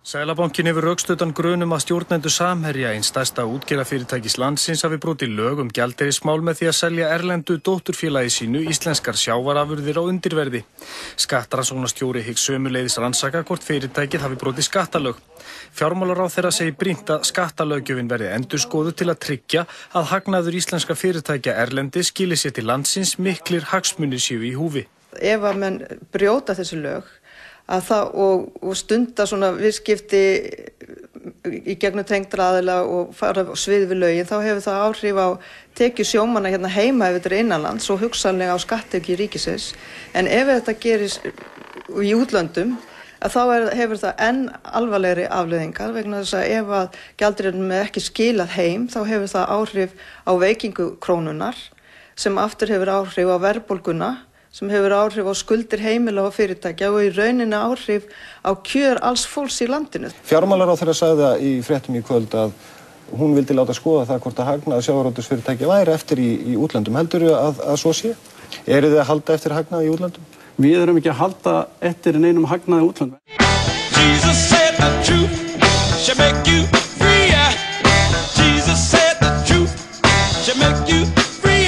Seðlabankinn hefur rökstuddan grun að stjórnendur Samherja, eins stærsta útgerðarfyrirtækis landsins, hafi brotið lög gjaldeyrismál með því að selja erlendu dótturfélagi sínu íslenskar sjávarafurðir á undirverði. Skattrannsóknarstjóri hyggst sömuleiðis rannsaka hvort fyrirtækið hafi brotið skattalög. Fjármálaráðherra segir brýnt að skattalöggjöfin verði endurskoðuð til að tryggja að hagnaður íslenska fyrirtækja erlendis skili sér til landsins, miklir hagsmunir séu í húfi. Ef að menn brjóta þessi lög og stunda svona viðskipti í gegnum tengdra aðila og fara á svið við lögin, þá hefur það áhrif á tekjur sjómanna hérna heima ef þetta er innanlands og hugsanlega á skatttekjur ríkisins. En ef þetta gerist í útlöndum, þá hefur það enn alvarlegri afleiðingar, vegna þess að ef að gjaldeyrinum er ekki skilað heim, þá hefur það áhrif á veikingu krónunnar, sem aftur hefur áhrif á verðbólguna, sem hefur áhrif á skuldir heimila og fyrirtækja og í rauninni áhrif á kjör alls fólks í landinu. Fjármálaráðherra sagði í fréttum í kvöld að hún vildi láta skoða það hvort að hagnaður sjávarútvegsfyrirtækja væri eftir í útlöndum. Heldurðu að svo sé? Eruð þið að halda eftir hagnaði í útlöndum? Við erum ekki að halda eftir neinum hagnaði í útlöndum. Jesus said the truth shall make you free. Jesus said the truth shall make you free.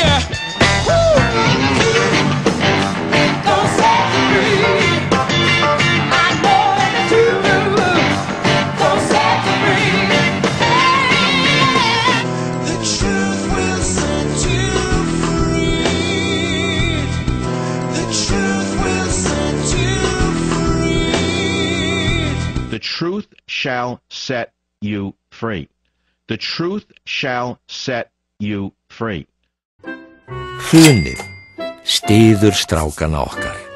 The truth shall set you free. The truth shall set you free. Hrunið styður strákana okkar.